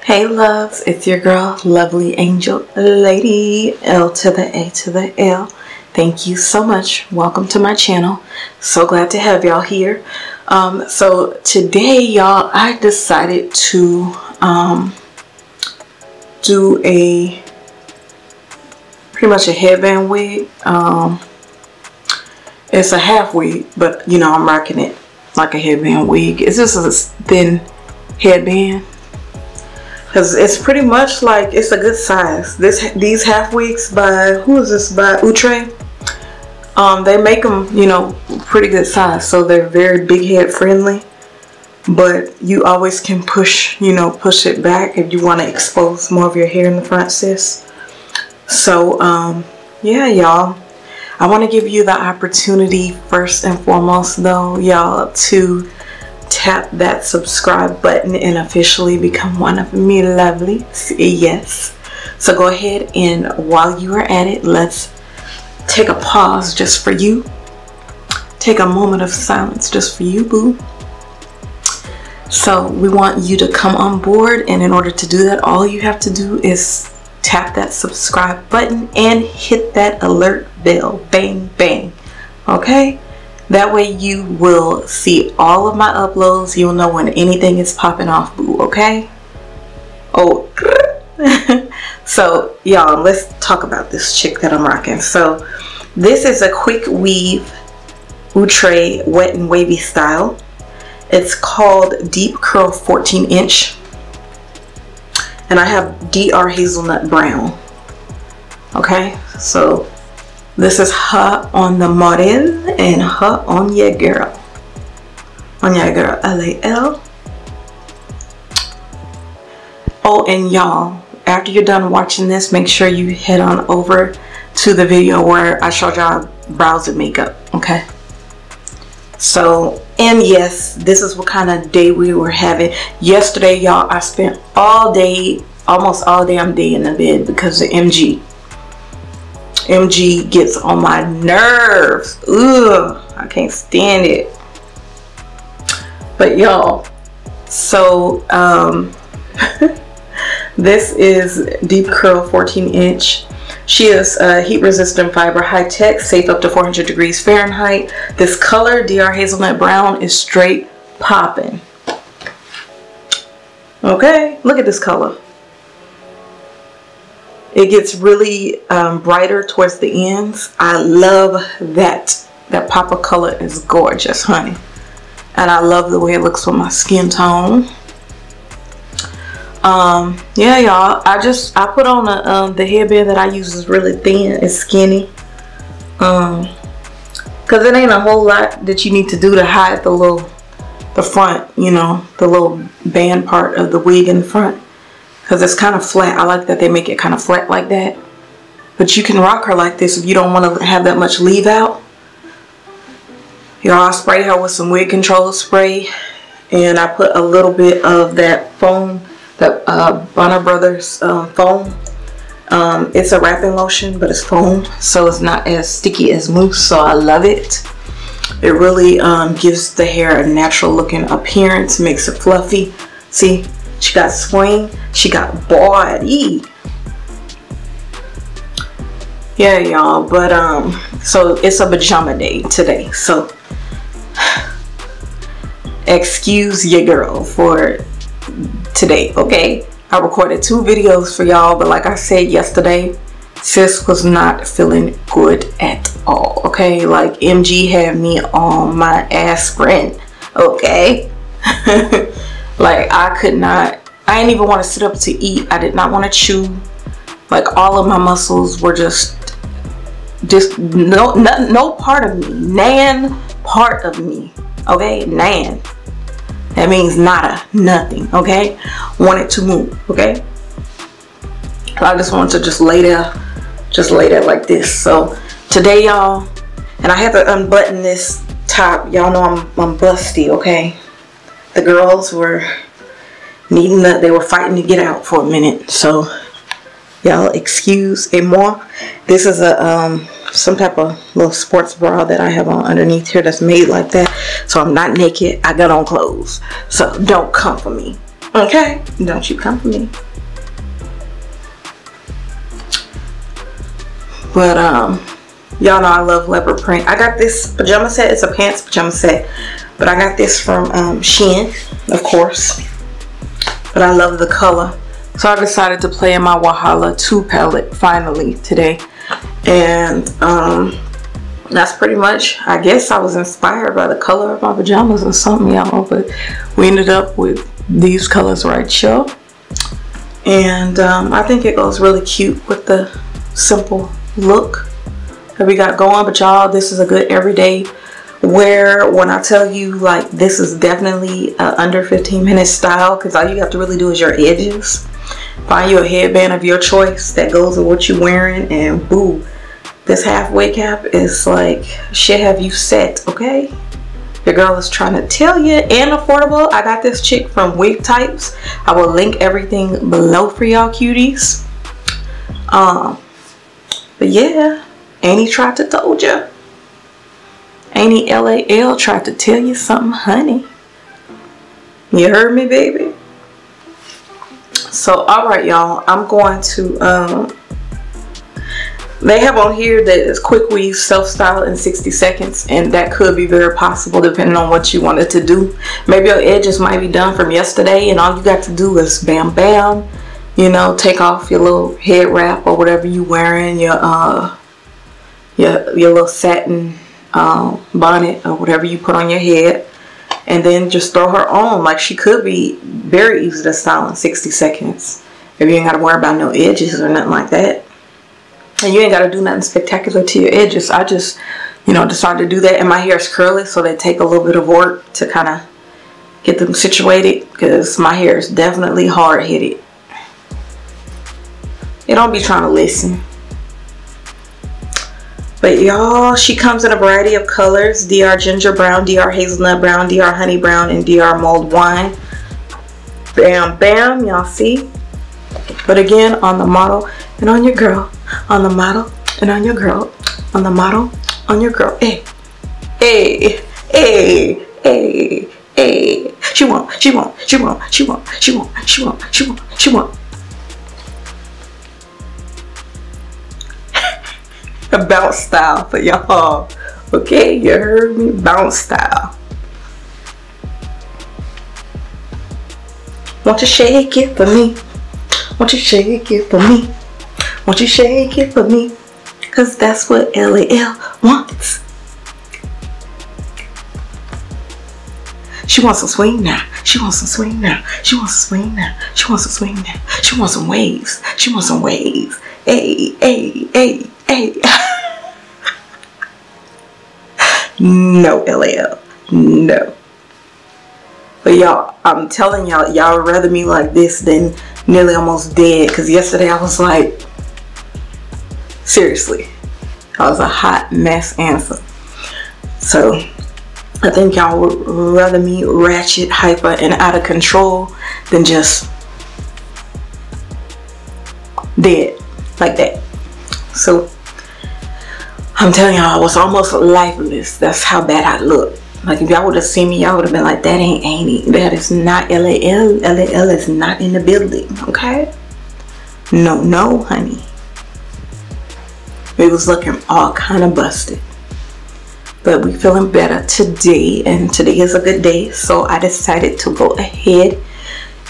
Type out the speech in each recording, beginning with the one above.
Hey loves, it's your girl, Lovely Angel Lady, L to the A to the L. Thank you so much. Welcome to my channel. So glad to have y'all here. So today, y'all, I decided to do pretty much a headband wig. It's a half wig, but you know I'm rocking it like a headband wig. It's just a thin headband. Because it's pretty much like, it's a good size. These half wigs by, who is this, by Outre? They make them, you know, pretty good size. So they're very big head friendly. But you always can push, you know, push it back if you want to expose more of your hair in the front, sis. So, yeah, y'all. I want to give you the opportunity, first and foremost, though, y'all, to tap that subscribe button and officially become one of me lovely. Yes. So go ahead, and while you are at it, let's take a pause just for you. Take a moment of silence just for you, boo. So we want you to come on board, and in order to do that, all you have to do is tap that subscribe button and hit that alert bell. Bang, bang. Okay? That way you will see all of my uploads. You'll know when anything is popping off, boo, okay? Oh, so y'all, let's talk about this chick that I'm rocking. So this is a quick weave Outre wet and wavy style. It's called Deep Curl 14 inch. And I have DR Hazelnut Brown. Okay, so this is her on the model and her on your girl. On your girl, LAL. Oh, and y'all, after you're done watching this, make sure you head on over to the video where I showed y'all brows and makeup, okay? So, and yes, this is what kind of day we were having. Yesterday, y'all, I spent all day, almost all day, I'm day in the bed because of MG. MG gets on my nerves. Ugh, I can't stand it. But y'all, so this is Deep Curl 14 inch. She is heat resistant fiber, high tech, safe up to 400 degrees Fahrenheit. This color, DR Hazelnut Brown, is straight popping. Okay, look at this color. It gets really brighter towards the ends. I love that. That pop of color is gorgeous, honey. And I love the way it looks with my skin tone. Yeah, y'all. I put on the headband that I use is really thin. It's skinny. Cause it ain't a whole lot that you need to do to hide the front. You know, the little band part of the wig in the front. Because it's kind of flat. I like that they make it kind of flat like that. But you can rock her like this if you don't want to have that much leave out. Y'all, I spray her with some wig control spray. And I put a little bit of that foam, that Bonner Brothers foam. It's a wrapping lotion, but it's foam. So it's not as sticky as mousse. So I love it. It really gives the hair a natural looking appearance. Makes it fluffy. See? She got swing. She got body. Yeah, y'all. But so it's a pajama day today. So excuse your girl for today, okay? I recorded 2 videos for y'all, but like I said yesterday, sis was not feeling good at all, okay? Like MG had me on my aspirin, okay? Like I didn't even want to sit up to eat. I did not want to chew. Like all of my muscles were just no part of me, nan part of me, okay? Nan, that means nada, nothing, okay? Wanted to move, okay? I just wanted to just lay there like this. So today, y'all, and I had to unbutton this top. Y'all know I'm busty, okay? The girls were they were fighting to get out for a minute, so y'all excuse a moi. This is a some type of little sports bra that I have on underneath here that's made like that, so I'm not naked. I got on clothes, so don't come for me, okay? Don't you come for me. But y'all know I love leopard print. I got this pajama set. It's a pants pajama set, but I got this from Shein, of course. But I love the color, so I decided to play in my Wahala 2 palette finally today. And that's pretty much, I guess I was inspired by the color of my pajamas or something, y'all. But we ended up with these colors right here, and I think it goes really cute with the simple look that we got going. But y'all, this is a good everyday wear. When I tell you, like, this is definitely a under 15-minute style, because all you have to really do is your edges. Find you a headband of your choice that goes with what you're wearing, and boo, this halfway cap is like, shit, have you set, okay? Your girl is trying to tell you, and affordable. I got this chick from Wig Details. I will link everything below for y'all cuties. But yeah, ain't he tried to told you? Ain't he LAL tried to tell you something, honey? You heard me, baby? So, alright, y'all. I'm going to, they have on here that it's quick weave self-style in 60 seconds. And that could be very possible depending on what you wanted to do. Maybe your edges might be done from yesterday, and all you got to do is bam, bam. You know, take off your little head wrap or whatever you wearing, your little satin bonnet or whatever you put on your head, and then just throw her on. Like, she could be very easy to style in 60 seconds if you ain't got to worry about no edges or nothing like that. And you ain't got to do nothing spectacular to your edges. I just, you know, decided to do that. And my hair is curly, so they take a little bit of work to kind of get them situated, because my hair is definitely hard-headed. You don't be trying to listen. But y'all, she comes in a variety of colors: DR ginger brown, DR hazelnut brown, DR honey brown, and DR mulled wine. Bam, bam, y'all see? But again, on the model and on your girl, on the model and on your girl, on the model, on your girl. Hey, hey, hey, hey, hey. She won't. A bounce style for y'all, okay? You heard me? Bounce style. Won't you shake it for me? Won't you shake it for me? Won't you shake it for me? Cause that's what LAL wants. She wants some swing now. She wants some swing now. She wants some swing now. She wants some swing now. She wants some waves. She wants some waves. Hey, hey, hey, hey. No, LAL. No. But y'all, I'm telling y'all, y'all would rather me like this than nearly almost dead. Because yesterday I was like, seriously, I was a hot mess answer. So I think y'all would rather me ratchet, hyper, and out of control than just dead like that. So I'm telling y'all, I was almost lifeless. That's how bad I looked. Like, if y'all would have seen me, y'all would have been like, that ain't Annie. That is not LAL. LAL is not in the building, okay? No, no, honey. We was looking all kind of busted. But we feeling better today, and today is a good day. So I decided to go ahead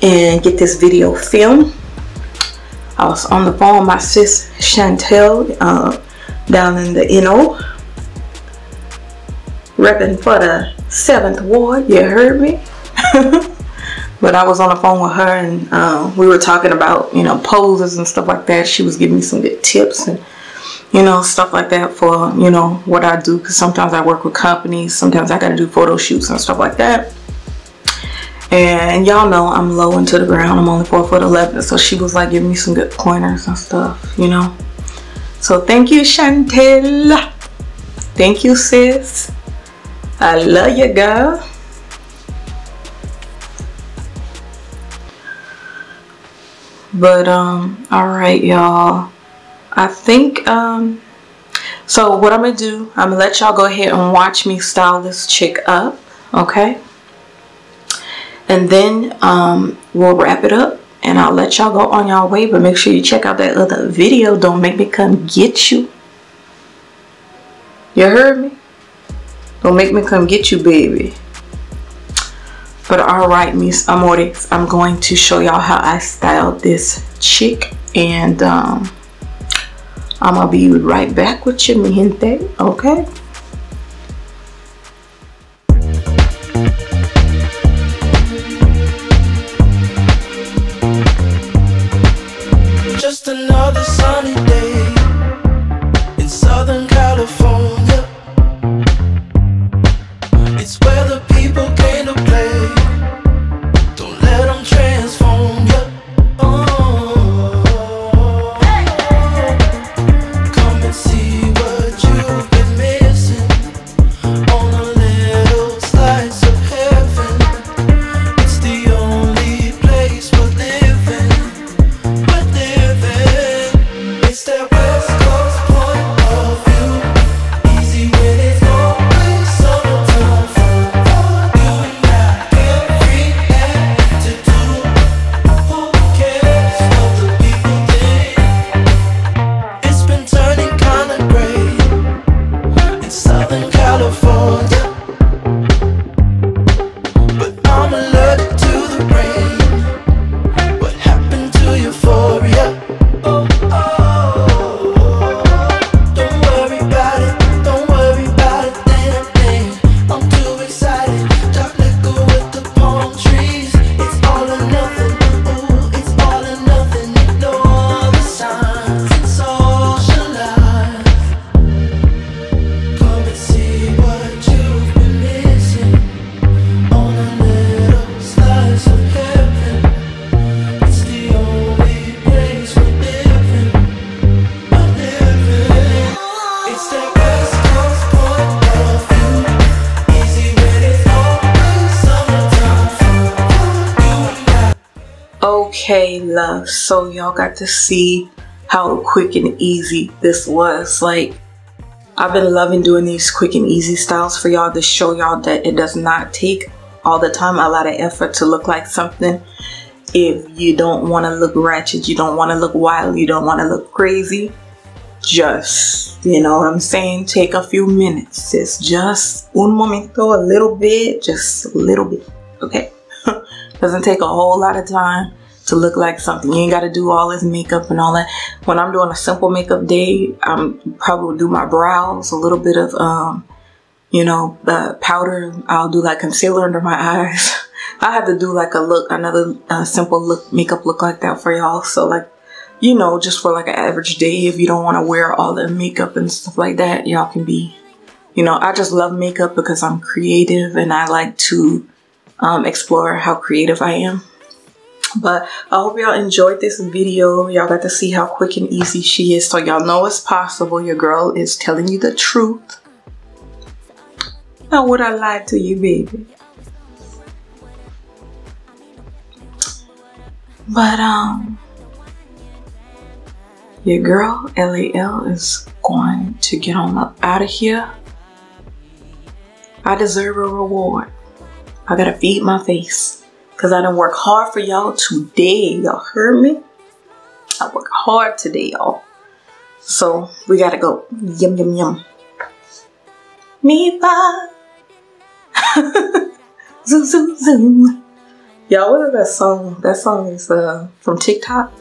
and get this video filmed. I was on the phone with my sis Chantel down in the NO, repping for the 7th Ward. You heard me? But I was on the phone with her, and we were talking about, you know, poses and stuff like that. She was giving me some good tips and, you know, stuff like that for, you know, what I do. Because sometimes I work with companies. Sometimes I got to do photo shoots and stuff like that. And y'all know I'm low into the ground. I'm only 4'11". So she was like giving me some good pointers and stuff, you know. So thank you, Chantel. Thank you, sis. I love you, girl. But alright, y'all, I think so what I'm gonna do, I'm gonna let y'all go ahead and watch me style this chick up, okay? And then we'll wrap it up and I'll let y'all go on y'all way. But make sure you check out that other video. Don't make me come get you. You heard me? Don't make me come get you, baby. But alright, mis amores, I'm going to show y'all how I styled this chick, and I'm gonna be right back with you, mi gente, okay? Just another sunny day in Southern California. It's where the people came to play. Don't let them transform you. Come and see what you've been missing on a little slice of heaven. It's the only place we're living. It's that West Coast point of view. Easy when it's always summertime for you and I. Every attitude. Who cares what the people think? It's been turning kinda gray in Southern California, but I'm allergic to the rain. What happened to euphoria? Oh, don't worry about it, don't worry about it, damn thing. I'm too excited, dark liquor with the palm trees. It's all or nothing, ooh, it's all or nothing. Ignore the signs and socialize. Come and see what you've been missing on a little slice of heaven. It's the only place we're living. It's that West Coast point of view. Easy when it's always summertime for you and I. Okay, love, so y'all got to see how quick and easy this was. Like, I've been loving doing these quick and easy styles for y'all to show y'all that it does not take all the time, a lot of effort to look like something. If you don't want to look ratchet, you don't want to look wild, you don't want to look crazy, just, you know what I'm saying, take a few minutes. It's just un momento, a little bit, just a little bit, okay? Doesn't take a whole lot of time to look like something. You ain't got to do all this makeup and all that. When I'm doing a simple makeup day, I'm probably do my brows, a little bit of you know, powder. I'll do like concealer under my eyes. I have to do like a look, another simple look, makeup look like that for y'all. So like, you know, just for like an average day, if you don't want to wear all the makeup and stuff like that, y'all can be, you know, I just love makeup because I'm creative and I like to explore how creative I am. But I hope y'all enjoyed this video. Y'all got to see how quick and easy she is, so y'all know it's possible. Your girl is telling you the truth. How would I lie to you, baby? But your girl LAL is going to get on up out of here. I deserve a reward. I gotta feed my face. Cause I done work hard for y'all today. Y'all heard me? I work hard today, y'all. So we gotta go. Yum yum yum. Me bye. Zoom zoom zoom. Y'all, what is that song? That song is from TikTok.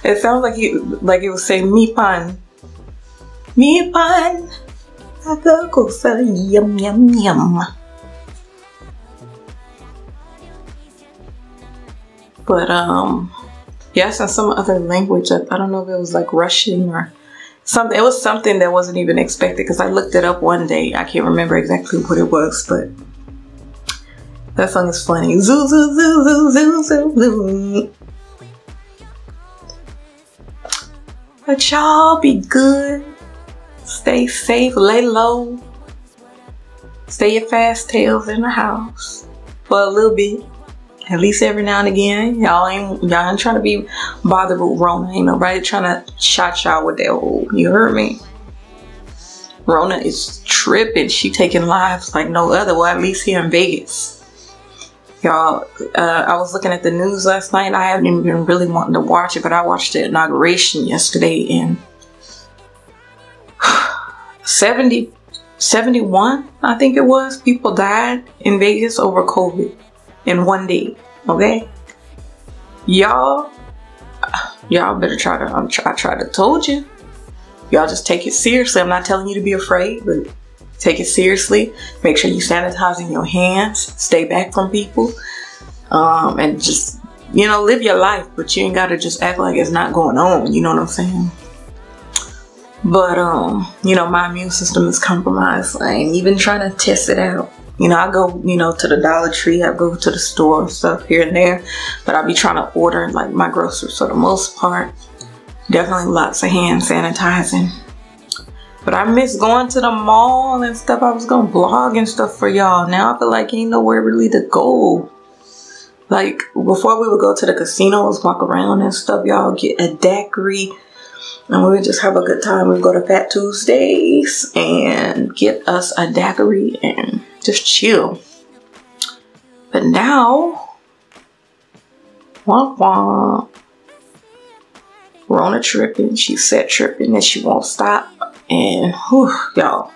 It sounds like it was saying me pan. Me pan. I go sell yum yum yum. But yes, in some other language. I don't know if it was like Russian or something. It was something that wasn't even expected because I looked it up one day. I can't remember exactly what it was, but that song is funny. Zoo zoo zoo zoo zoo zoo zoo. But y'all be good. Stay safe. Lay low. Stay your fast tails in the house for a little bit. At least every now and again. Y'all ain't trying to be bothered with Rona. Ain't nobody trying to shot y'all with that old. You heard me? Rona is tripping. She taking lives like no other. Well, at least here in Vegas. Y'all, I was looking at the news last night. I haven't even been really wanting to watch it, but I watched the inauguration yesterday, and 71, I think it was, people died in Vegas over COVID in one day. Okay, y'all better try to. I tried to told you. Y'all just take it seriously. I'm not telling you to be afraid, but take it seriously. Make sure you sanitizing your hands. Stay back from people, and just live your life. But you ain't gotta just act like it's not going on. You know what I'm saying? But my immune system is compromised. I ain't even trying to test it out. I go, to the Dollar Tree. I go to the store and stuff here and there. But I be trying to order like my groceries for the most part. Definitely lots of hand sanitizing. But I miss going to the mall and stuff. I was gonna blog and stuff for y'all. Now I feel like ain't nowhere really to go. Like before we would go to the casinos, walk around and stuff, y'all, get a daiquiri. And we would just have a good time. We'd go to Fat Tuesdays and get us a daiquiri and just chill. But now, womp womp. Rona tripping. She set tripping and she won't stop. And whew, y'all.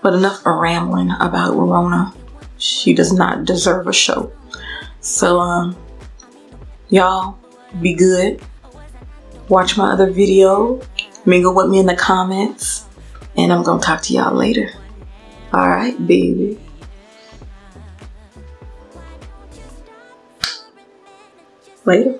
But enough of rambling about Rona. She does not deserve a show. So, y'all be good. Watch my other video. Mingle with me in the comments. And I'm gonna talk to y'all later. Alright, baby. Later.